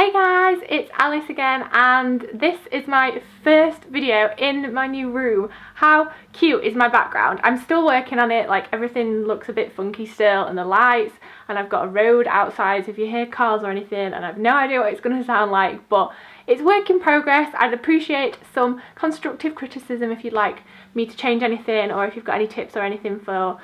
Hey guys, it's Alice again, and this is my first video in my new room. How cute is my background? I'm still working on it, like everything looks a bit funky still, and the lights, and I've got a road outside, so if you hear cars or anything, and I have no idea what it's going to sound like, but it's work in progress. I'd appreciate some constructive criticism if you'd like me to change anything, or if you've got any tips or anything for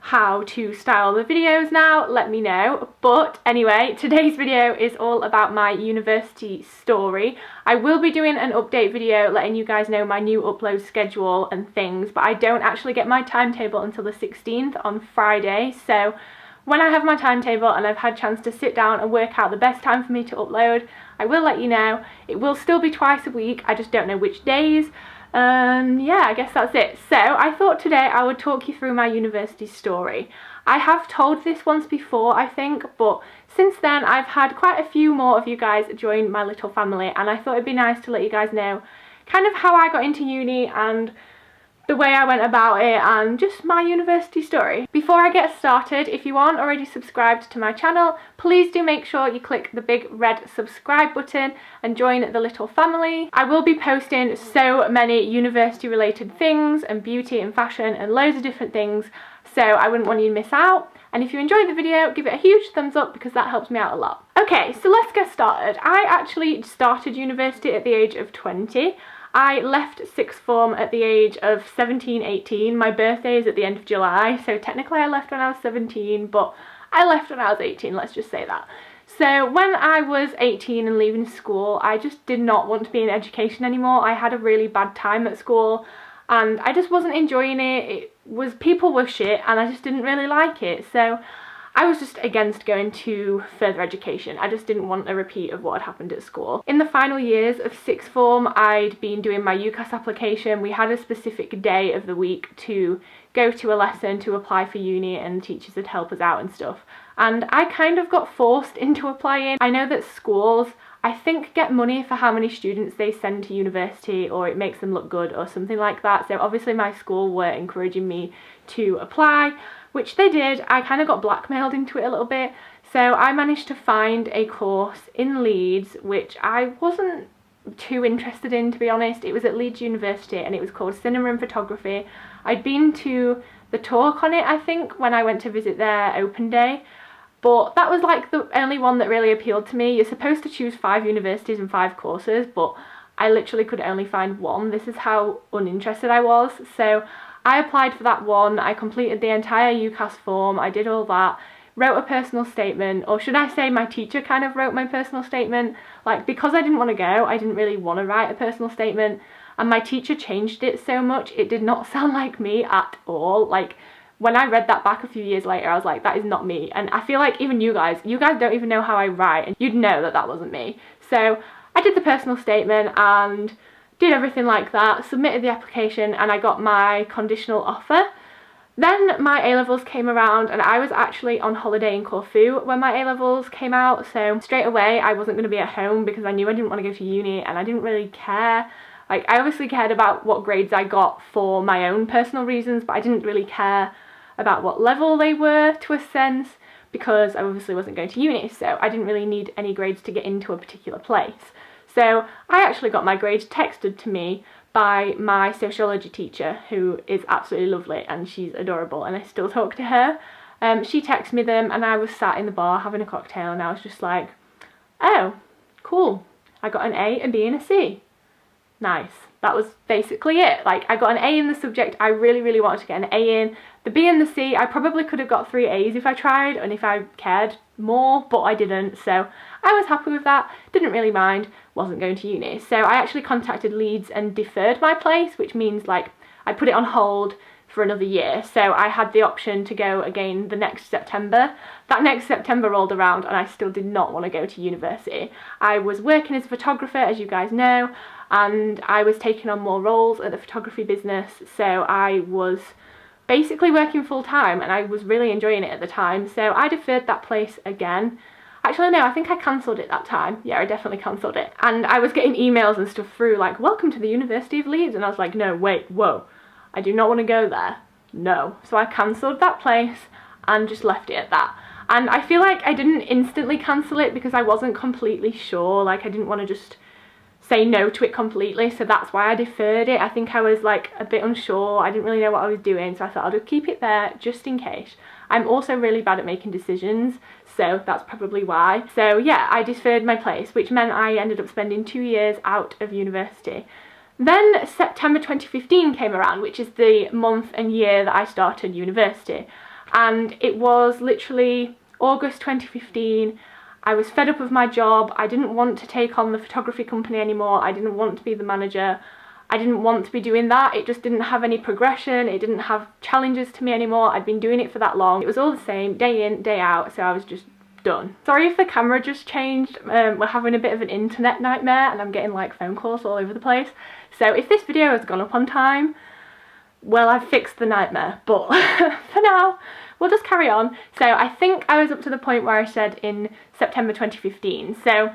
how to style the videos now, let me know. But anyway, today's video is all about my university story. I will be doing an update video letting you guys know my new upload schedule and things, but I don't actually get my timetable until the 16th on Friday, so when I have my timetable and I've had a chance to sit down and work out the best time for me to upload, I will let you know. It will still be twice a week, I just don't know which days. Yeah, I guess that's it. So I thought today I would talk you through my university story. I have told this once before, I think, but since then I've had quite a few more of you guys join my little family, and I thought it'd be nice to let you guys know kind of how I got into uni and the way I went about it and just my university story. Before I get started, if you aren't already subscribed to my channel, please do make sure you click the big red subscribe button and join the little family. I will be posting so many university related things and beauty and fashion and loads of different things, so I wouldn't want you to miss out. And if you enjoyed the video, give it a huge thumbs up because that helps me out a lot. Okay, so let's get started. I actually started university at the age of 20. I left sixth form at the age of 17, 18. My birthday is at the end of July, so technically I left when I was 17, but I left when I was 18, let's just say that. So when I was 18 and leaving school, I just did not want to be in education anymore. I had a really bad time at school and I just wasn't enjoying it. People were shit and I just didn't really like it. So I was just against going to further education. I just didn't want a repeat of what had happened at school. In the final years of sixth form, I'd been doing my UCAS application. We had a specific day of the week to go to a lesson to apply for uni, and teachers would help us out and stuff. And I kind of got forced into applying. I know that schools, I think, get money for how many students they send to university, or it makes them look good or something like that. So obviously my school were encouraging me to apply, which they did. I kind of got blackmailed into it a little bit. So I managed to find a course in Leeds, which I wasn't too interested in, to be honest. It was at Leeds University and it was called Cinema and Photography. I'd been to the talk on it, I think, when I went to visit their open day, but that was like the only one that really appealed to me. You're supposed to choose 5 universities and 5 courses, but I literally could only find one. This is how uninterested I was. So I applied for that one. I completed the entire UCAS form. I did all that, wrote a personal statement, or should I say my teacher kind of wrote my personal statement. Like, because I didn't want to go, I didn't really want to write a personal statement, and my teacher changed it so much it did not sound like me at all. Like, when I read that back a few years later, I was like, that is not me. And I feel like even you guys don't even know how I write, and you'd know that that wasn't me. So I did the personal statement and did everything like that, submitted the application, and I got my conditional offer. Then my A-levels came around, and I was actually on holiday in Corfu when my A-levels came out, so straight away I wasn't going to be at home because I knew I didn't want to go to uni, and I didn't really care. Like, I obviously cared about what grades I got for my own personal reasons, but I didn't really care about what level they were, to a sense, because I obviously wasn't going to uni, so I didn't really need any grades to get into a particular place. So I actually got my grades texted to me by my sociology teacher, who is absolutely lovely and she's adorable, and I still talk to her. She texted me them, and I was sat in the bar having a cocktail, and I was just like, oh, cool, I got an A, a B and a C. Nice. That was basically it. Like, I got an A in the subject I really, really wanted to get an A in. The B and the C, I probably could have got 3 A's if I tried and if I cared more, but I didn't, so I was happy with that, didn't really mind, wasn't going to uni. So I actually contacted Leeds and deferred my place, which means like I put it on hold for another year. So I had the option to go again the next September. That next September rolled around and I still did not want to go to university. I was working as a photographer, as you guys know, and I was taking on more roles at the photography business, so I was basically working full time and I was really enjoying it at the time. So I deferred that place again. Actually no, I think I cancelled it that time. Yeah, I definitely cancelled it. And I was getting emails and stuff through like, welcome to the University of Leeds, and I was like, no, wait, whoa, I do not want to go there. No. So I cancelled that place and just left it at that. And I feel like I didn't instantly cancel it because I wasn't completely sure, like I didn't want to just say no to it completely, so that's why I deferred it. I think I was like a bit unsure, I didn't really know what I was doing, so I thought I'll just keep it there just in case. I'm also really bad at making decisions, so that's probably why. So yeah, I deferred my place, which meant I ended up spending 2 years out of university. Then September 2015 came around, which is the month and year that I started university, and it was literally August 2015. I was fed up with my job. I didn't want to take on the photography company anymore. I didn't want to be the manager. I didn't want to be doing that. It just didn't have any progression. It didn't have challenges to me anymore. I'd been doing it for that long. It was all the same, day in, day out, so I was just done. Sorry if the camera just changed. We're having a bit of an internet nightmare and I'm getting like phone calls all over the place. So if this video has gone up on time, well, I've fixed the nightmare, but for now, we'll just carry on. So I think I was up to the point where I said in September 2015. So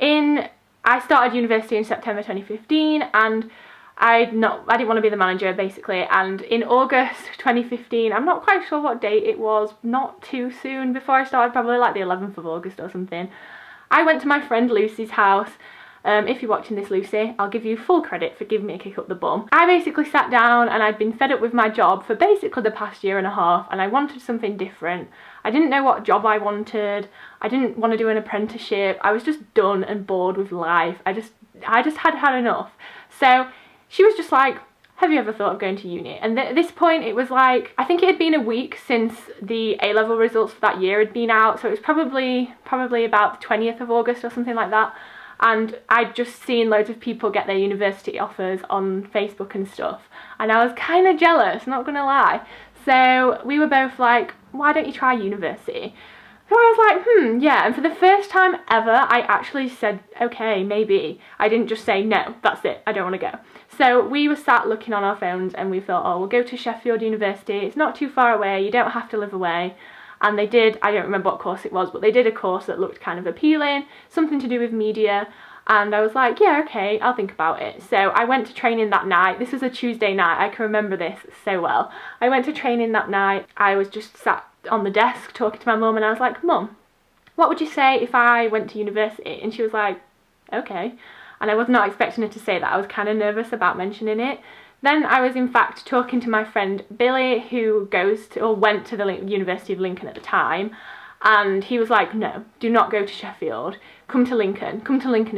I started university in September 2015 and I didn't want to be the manager basically, and in August 2015, I'm not quite sure what date it was, not too soon before I started, probably like the 11th of August or something, I went to my friend Lucy's house. If you're watching this, Lucy, I'll give you full credit for giving me a kick up the bum. I basically sat down and I'd been fed up with my job for basically the past year and a half, and I wanted something different. I didn't know what job I wanted. I didn't want to do an apprenticeship. I was just done and bored with life. I just had had enough. So she was just like, have you ever thought of going to uni? And at this point it was like, I think it had been a week since the A-level results for that year had been out, so it was probably about the 20th of August or something like that. And I'd just seen loads of people get their university offers on Facebook and stuff, and I was kind of jealous, not gonna lie. So we were both like, why don't you try university? So I was like, yeah, and for the first time ever, I actually said, okay, maybe. I didn't just say, no, that's it, I don't want to go. So we were sat looking on our phones and we thought, oh, we'll go to Sheffield University, it's not too far away, you don't have to live away. And they did, I don't remember what course it was, but they did a course that looked kind of appealing, something to do with media, and I was like, yeah, okay, I'll think about it. So I went to training that night. This was a Tuesday night, I can remember this so well. I went to training that night, I was just sat on the desk talking to my mum, and I was like, Mum, what would you say if I went to university? And she was like, okay. And I was not expecting her to say that, I was kind of nervous about mentioning it. Then I was in fact talking to my friend Billy, who went to the University of Lincoln at the time, and he was like, no, do not go to Sheffield, come to Lincoln,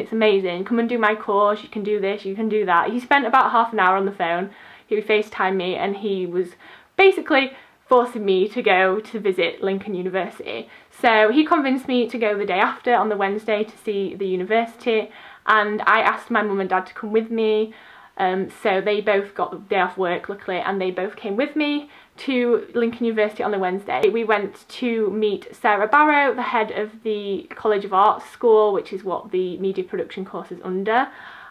it's amazing, come and do my course, you can do this, you can do that. He spent about half an hour on the phone, he would FaceTime me, and he was basically forcing me to go to visit Lincoln University. So he convinced me to go the day after, on the Wednesday, to see the university, and I asked my mum and dad to come with me. So they both got the day off work, luckily, and they both came with me to Lincoln University on the Wednesday. We went to meet Sarah Barrow, the head of the College of Arts School, which is what the media production course is under,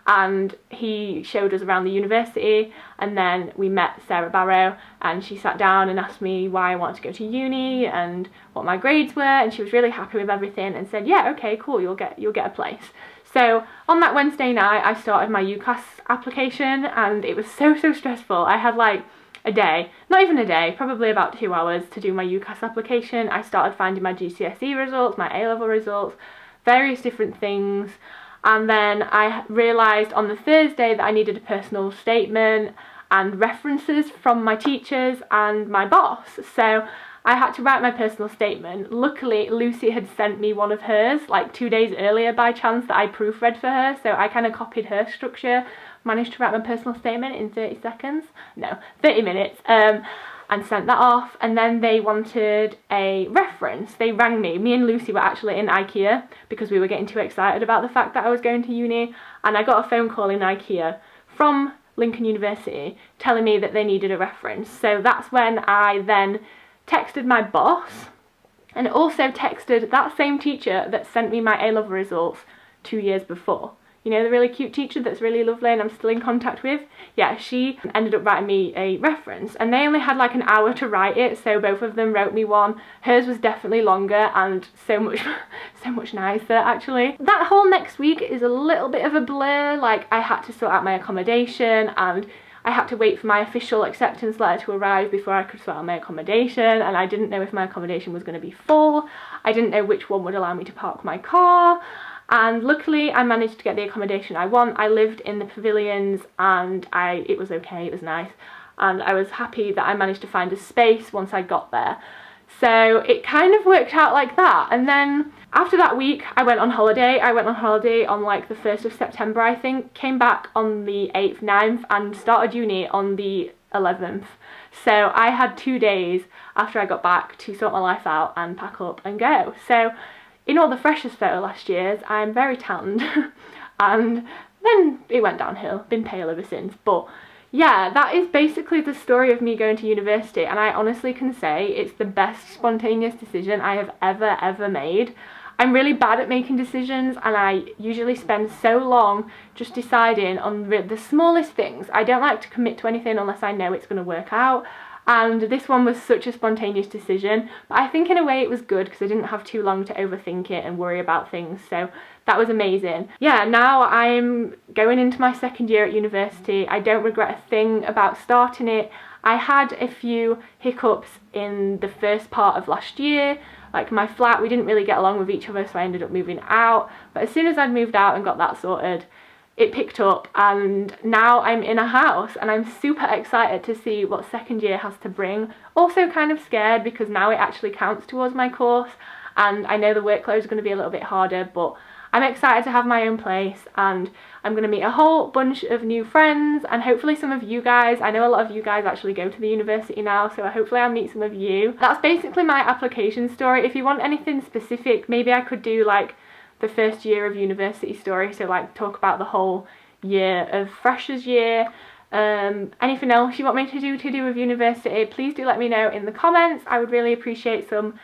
and he showed us around the university, and then we met Sarah Barrow, and she sat down and asked me why I wanted to go to uni and what my grades were, and she was really happy with everything and said, yeah, okay, cool, you'll get a place. So on that Wednesday night, I started my UCAS application, and it was so stressful. I had like a day, not even a day, probably about 2 hours to do my UCAS application. I started finding my GCSE results, my A-level results, various different things. And then I realised on the Thursday that I needed a personal statement and references from my teachers and my boss. So I had to write my personal statement. Luckily, Lucy had sent me one of hers like 2 days earlier by chance that I proofread for her, so I kind of copied her structure, managed to write my personal statement in 30 minutes, and sent that off. And then they wanted a reference. They rang me and Lucy were actually in IKEA because we were getting too excited about the fact that I was going to uni, and I got a phone call in IKEA from Lincoln University telling me that they needed a reference. So that's when I then texted my boss, and also texted that same teacher that sent me my A-level results 2 years before. You know, the really cute teacher that's really lovely and I'm still in contact with? Yeah, she ended up writing me a reference, and they only had like an hour to write it, so both of them wrote me one. Hers was definitely longer and so much nicer actually. That whole next week is a little bit of a blur. Like, I had to sort out my accommodation, and I had to wait for my official acceptance letter to arrive before I could sort out my accommodation, and I didn't know if my accommodation was going to be full. I didn't know which one would allow me to park my car, and luckily I managed to get the accommodation I want. I lived in the pavilions and it was okay, it was nice, and I was happy that I managed to find a space once I got there. So it kind of worked out like that. And then after that week I went on holiday. I went on holiday on like the 1st of September I think, came back on the 8th, 9th and started uni on the 11th. So I had 2 days after I got back to sort my life out and pack up and go. So in all the freshers photo last year's, I'm very tanned and then it went downhill, been pale ever since. But yeah, that is basically the story of me going to university, and I honestly can say it's the best spontaneous decision I have ever made. I'm really bad at making decisions, and I usually spend so long just deciding on the smallest things. I don't like to commit to anything unless I know it's going to work out, and this one was such a spontaneous decision, but I think in a way it was good because I didn't have too long to overthink it and worry about things, so that was amazing. Yeah, now I'm going into my 2nd year at university. I don't regret a thing about starting it. I had a few hiccups in the first part of last year. Like my flat, we didn't really get along with each other, so I ended up moving out. But as soon as I'd moved out and got that sorted, it picked up, and now I'm in a house and I'm super excited to see what 2nd year has to bring. Also kind of scared because now it actually counts towards my course, and I know the workload is going to be a little bit harder, but I'm excited to have my own place, and I'm going to meet a whole bunch of new friends, and hopefully some of you guys. I know a lot of you guys actually go to the university now, so hopefully I'll meet some of you. That's basically my application story. If you want anything specific, maybe I could do like the 1st year of university story, so like talk about the whole year of freshers year. Anything else you want me to do with university, please do let me know in the comments. I would really appreciate some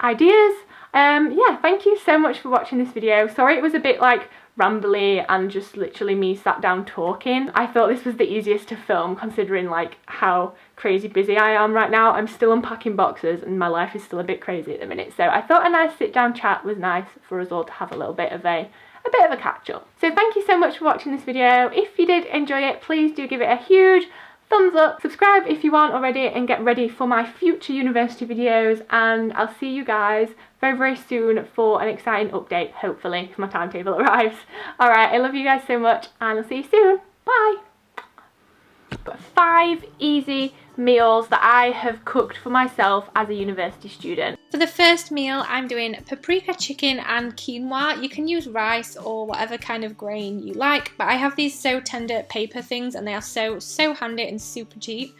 ideas. Yeah, thank you so much for watching this video. Sorry it was a bit like rambly and just literally me sat down talking. I thought this was the easiest to film considering like how crazy busy I am right now. I'm still unpacking boxes and my life is still a bit crazy at the minute, so I thought a nice sit down chat was nice for us all to have a little bit of a catch up. So thank you so much for watching this video. If you did enjoy it, please do give it a huge thumbs up, subscribe if you aren't already, and get ready for my future university videos, and I'll see you guys very soon for an exciting update, hopefully, if my timetable arrives. Alright, I love you guys so much, and I'll see you soon. Bye! 5 easy meals that I have cooked for myself as a university student. For the first meal, I'm doing paprika chicken and quinoa. You can use rice or whatever kind of grain you like, but I have these So Tender paper things and they are so handy and super cheap.